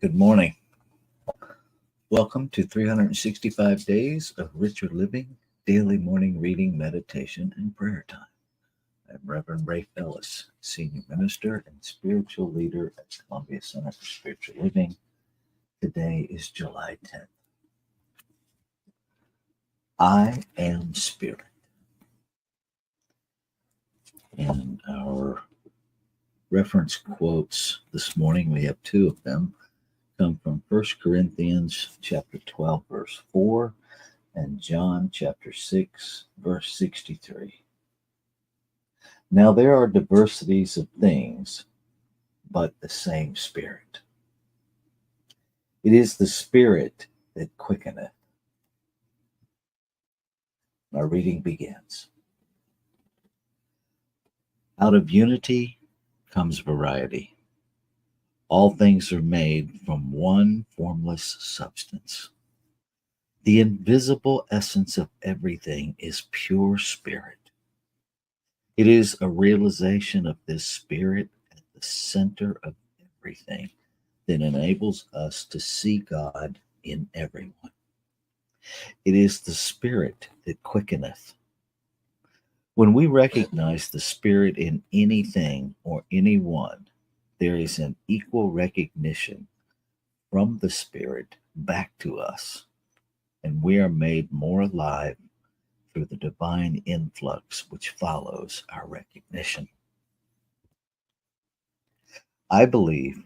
Good morning. Welcome to 365 Days of Richer Living, Daily Morning Reading, Meditation, and Prayer Time. I'm Reverend Ray Ellis, Senior Minister and Spiritual Leader at Columbia Center for Spiritual Living. Today is July 10th. I am Spirit. And our reference quotes this morning, we have two of them, come from 1 Corinthians chapter 12, verse 4, and John chapter 6, verse 63. Now there are diversities of things, but the same Spirit. It is the Spirit that quickeneth. Our reading begins. Out of unity comes variety. All things are made from one formless substance. The invisible essence of everything is pure spirit. It is a realization of this spirit at the center of everything that enables us to see God in everyone. It is the Spirit that quickeneth. When we recognize the Spirit in anything or anyone, there is an equal recognition from the Spirit back to us, and we are made more alive through the divine influx which follows our recognition. I believe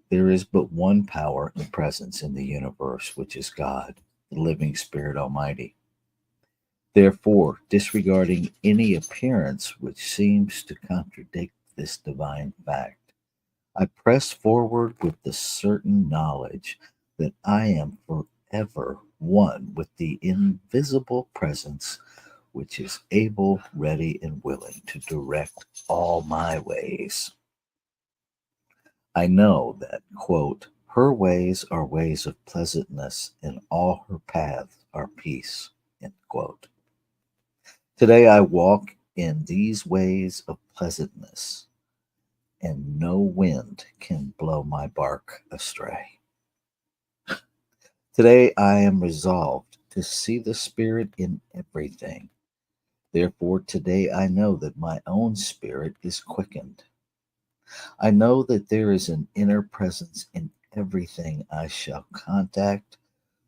there is but one power and presence in the universe, which is God, the living Spirit Almighty. Therefore, disregarding any appearance which seems to contradict this divine fact, I press forward with the certain knowledge that I am forever one with the invisible presence which is able, ready, and willing to direct all my ways. I know that, quote, her ways are ways of pleasantness, and all her paths are peace, end quote. Today I walk in these ways of pleasantness, and no wind can blow my bark astray. Today I am resolved to see the Spirit in everything. Therefore, today I know that my own spirit is quickened. I know that there is an inner presence in everything I shall contact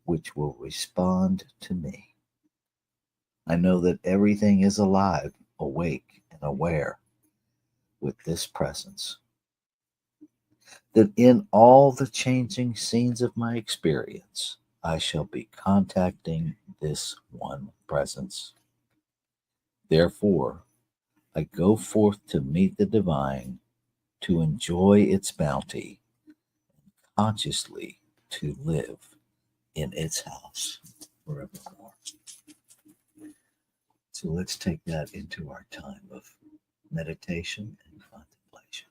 which will respond to me. I know that everything is alive, awake, and aware with this presence. That in all the changing scenes of my experience, I shall be contacting this one presence. Therefore, I go forth to meet the divine, to enjoy its bounty, consciously to live in its house forevermore. So let's take that into our time of meditation and contemplation.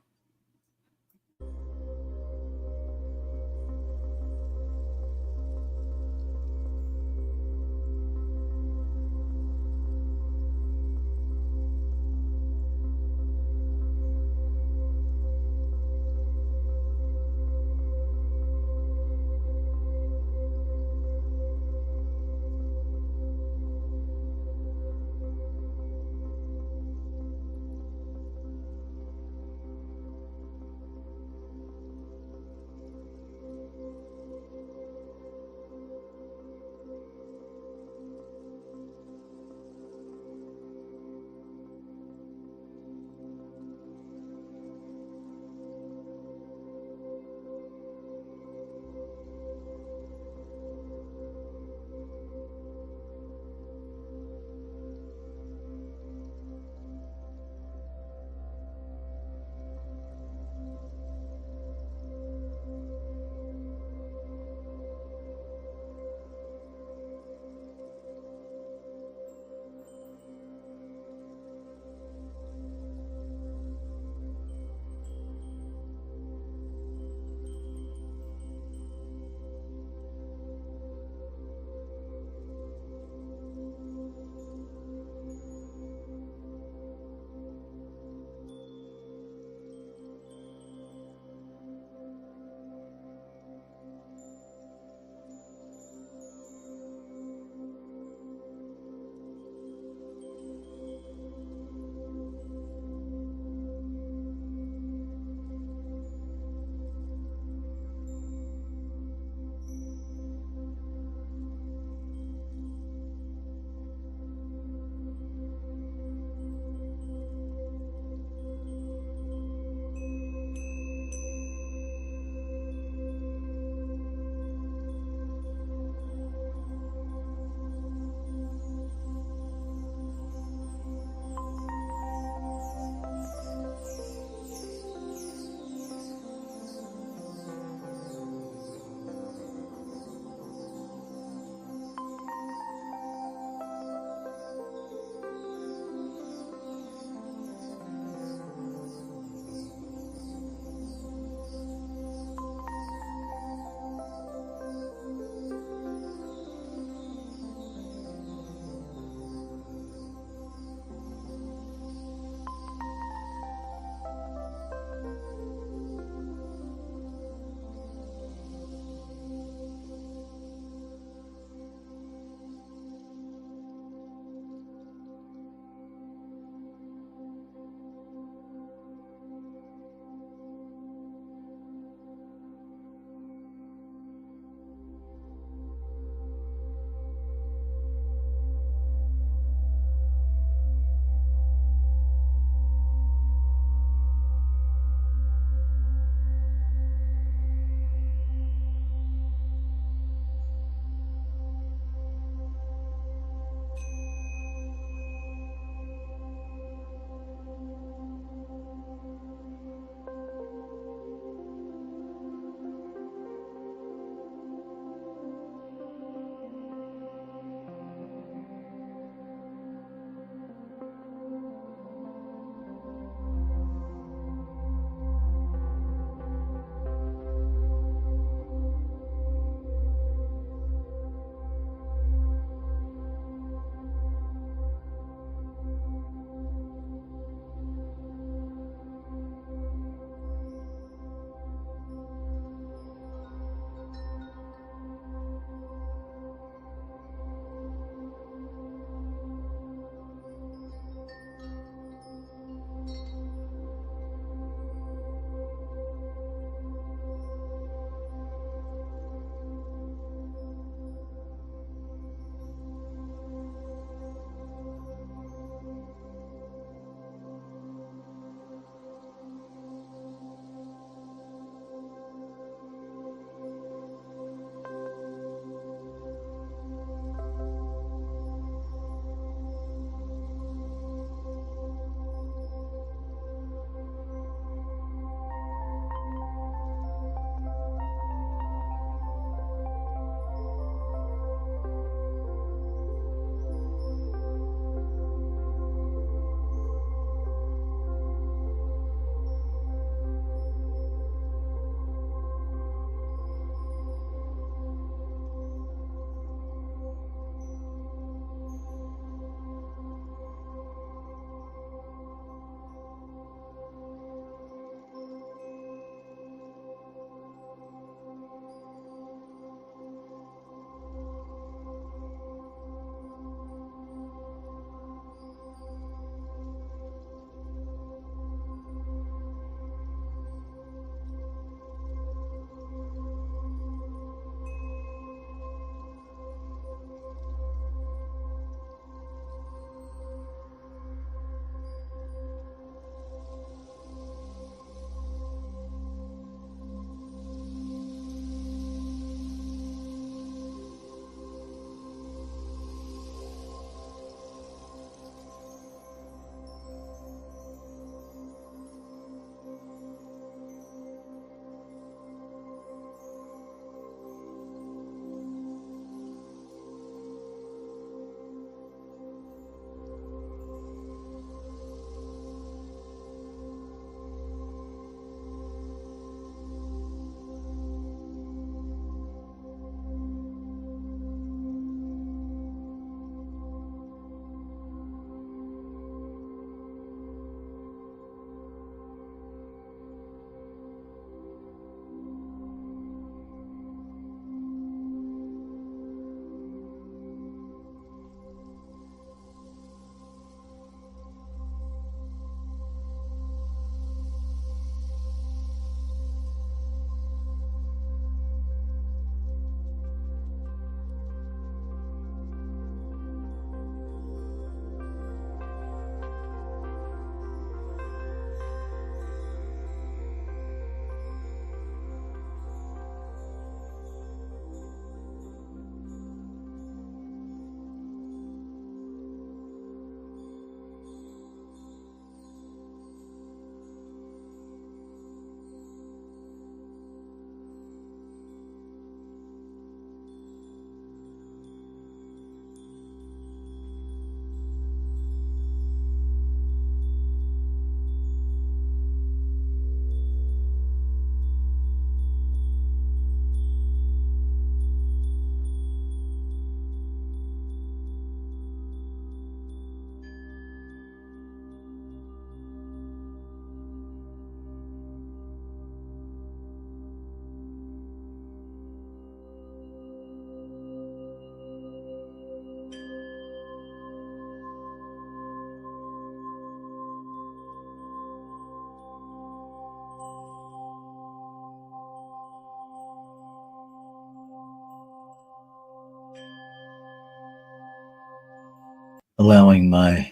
allowing my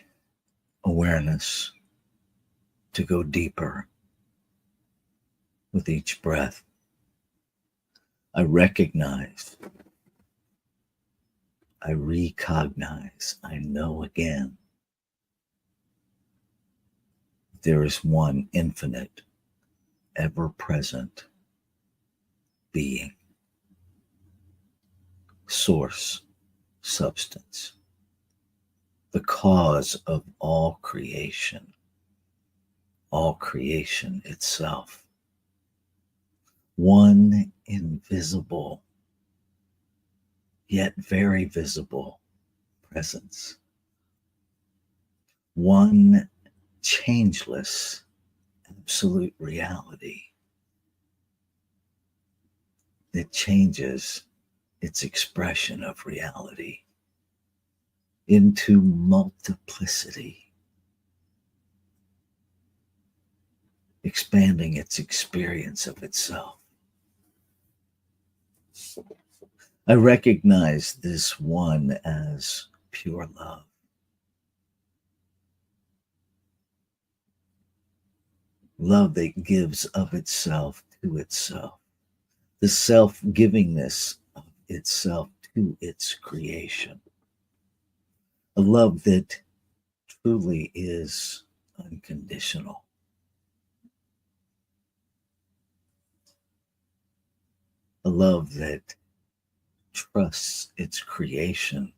awareness to go deeper with each breath. I recognize, I recognize, I know again there is one infinite, ever present being, source, substance, the cause of all creation itself, one invisible yet very visible presence, one changeless absolute reality that changes its expression of reality into multiplicity, expanding its experience of itself. I recognize this one as pure love. Love that gives of itself to itself, the self-givingness of itself to its creation. A love that truly is unconditional. A love that trusts its creation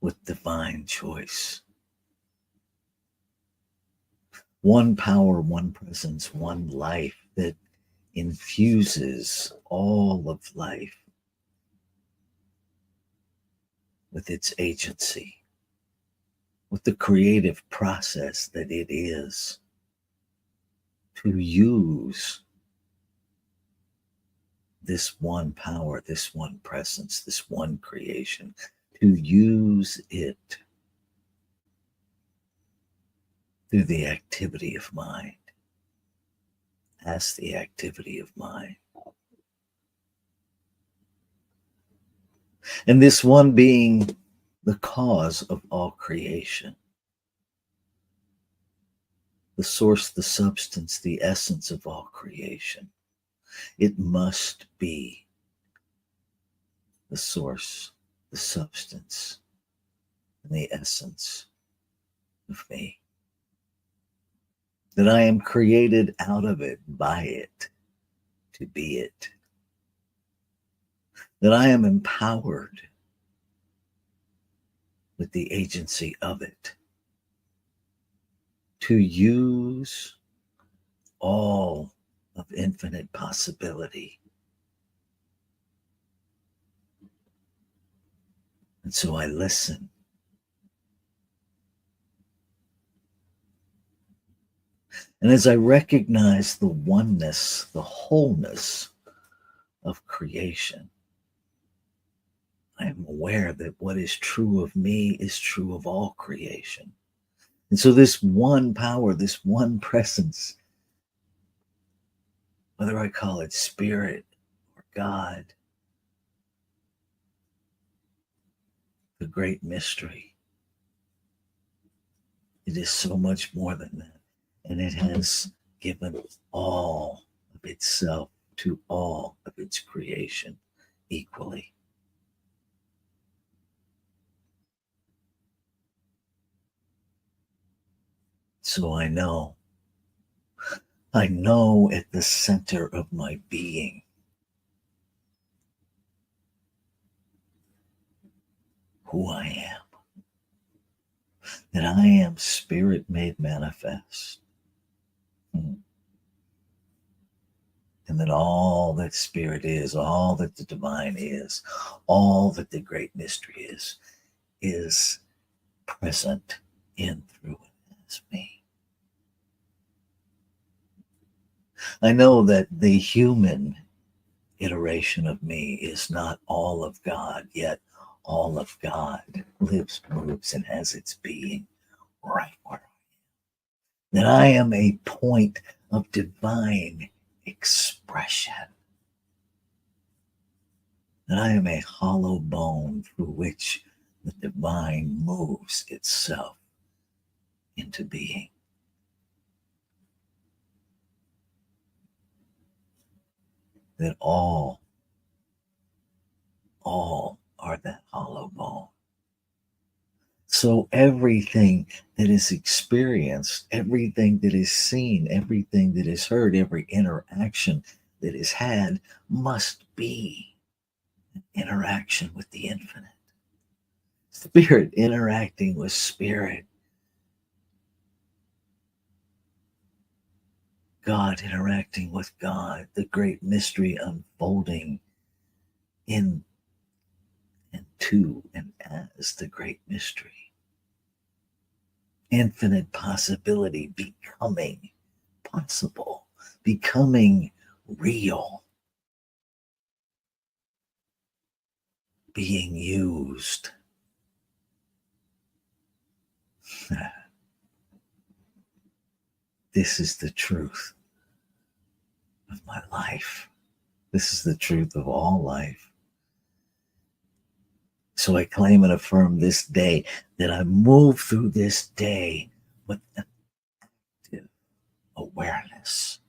with divine choice. One power, one presence, one life that infuses all of life with its agency, with the creative process that it is to use this one power, this one presence, this one creation, to use it through the activity of mind, as the activity of mind. And this one being the cause of all creation, the source, the substance, the essence of all creation. It must be the source, the substance, and the essence of me. That I am created out of it, by it, to be it. That I am empowered with the agency of it to use all of infinite possibility. And so I listen. And as I recognize the oneness, the wholeness of creation, I am aware that what is true of me is true of all creation. And so this one power, this one presence, whether I call it spirit or God, the great mystery, it is so much more than that. And it has given all of itself to all of its creation equally. So I know at the center of my being who I am, that I am spirit made manifest. And that all that spirit is, all that the divine is, all that the great mystery is present in, through, and as me. I know that the human iteration of me is not all of God, yet all of God lives, moves, and has its being right where I am. That I am a point of divine expression. that I am a hollow bone through which the divine moves itself into being. That all are that hollow bone. So everything that is experienced, everything that is seen, everything that is heard, every interaction that is had must be an interaction with the infinite. Spirit interacting with spirit. God interacting with God. The great mystery unfolding in and to and as the great mystery. Infinite possibility becoming possible, becoming real, being used. This is the truth of my life. This is the truth of all life. So I claim and affirm this day that I move through this day with an active awareness,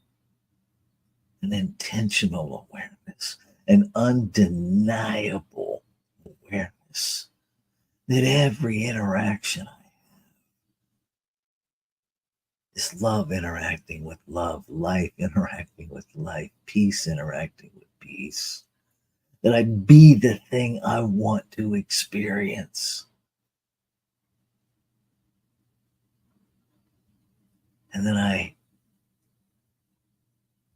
an intentional awareness, an undeniable awareness that every interaction I have is love interacting with love, life interacting with life, peace interacting with peace. That I be the thing I want to experience. And then I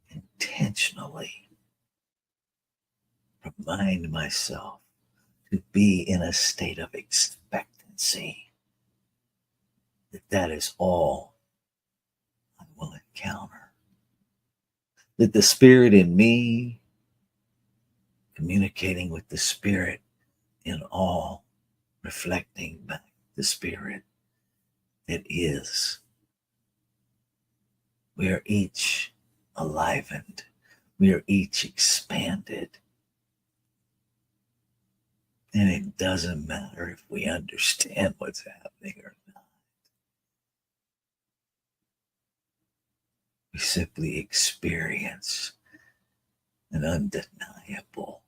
intentionally remind myself to be in a state of expectancy that that is all I will encounter. That the spirit in me communicating with the spirit in all, reflecting back the spirit that is. We are each enlivened. We are each expanded. And it doesn't matter if we understand what's happening or not. We simply experience an undeniable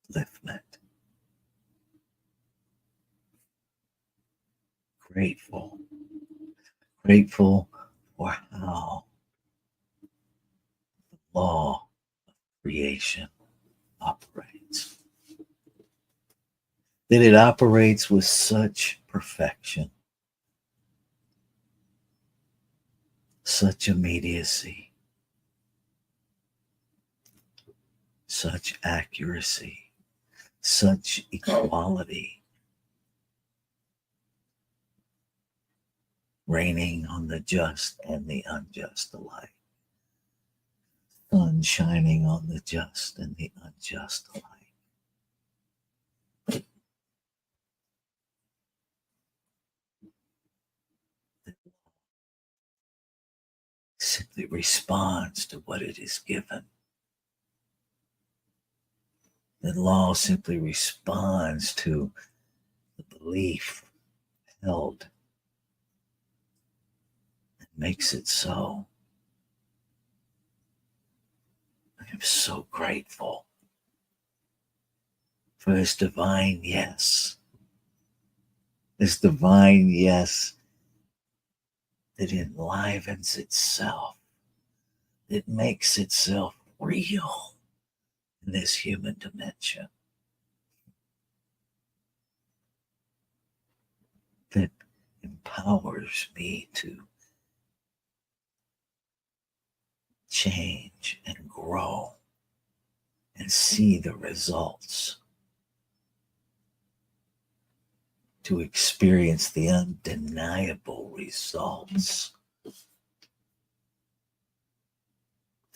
upliftment. Grateful. Grateful for how the law of creation operates. That it operates with such perfection, such immediacy, such accuracy, such equality, raining on the just and the unjust alike, sun shining on the just and the unjust alike. That simply responds to what it is given. That law simply responds to the belief held and makes it so. I am so grateful for this divine yes. This divine yes that enlivens itself, that makes itself real in this human dimension, that empowers me to change and grow and see the results, to experience the undeniable results,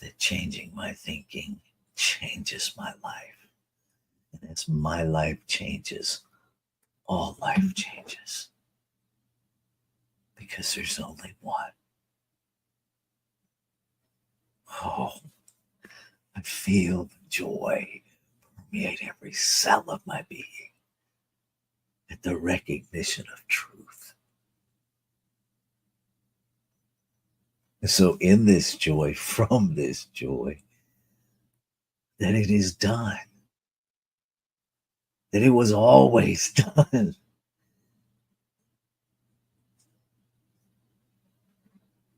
that changing my thinking changes my life. And as my life changes, all life changes. Because there's only one. Oh, I feel the joy permeate every cell of my being at the recognition of truth. And so, in this joy, from this joy, that it is done, that it was always done.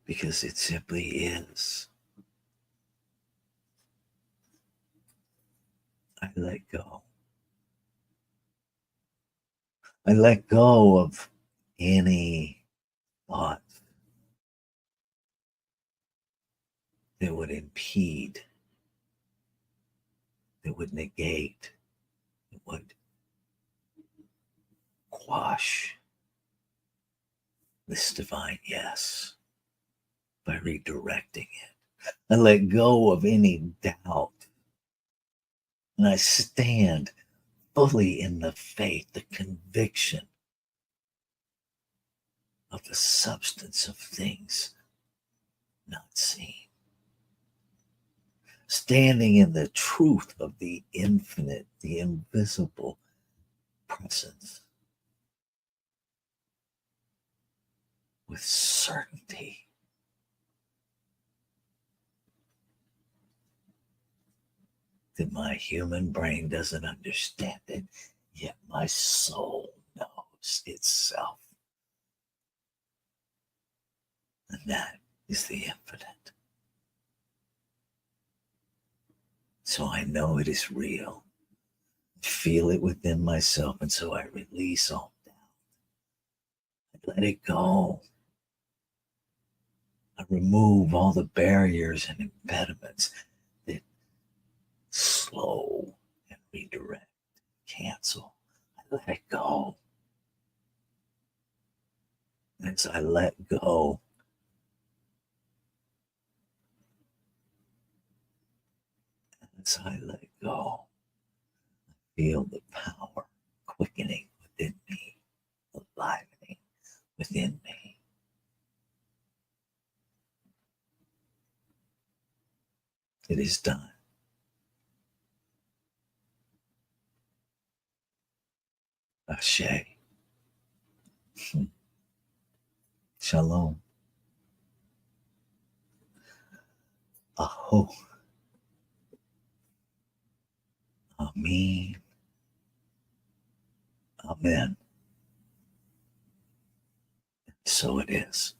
Because it simply is. I let go. I let go of any thought that would impede, that would negate, that would quash this divine yes by redirecting it. I let go of any doubt. And I stand fully in the faith, the conviction of the substance of things not seen. Standing in the truth of the infinite, the invisible presence with certainty. That my human brain doesn't understand it, yet my soul knows itself. And that is the infinite. So I know it is real. Feel it within myself, and so I release all doubt. I let it go. I remove all the barriers and impediments that slow and redirect, cancel. I let it go. And as I let go, as I let go, feel the power quickening within me, alivening within me. It is done. Ashe. Shalom. Aho. Amen. Amen. So it is.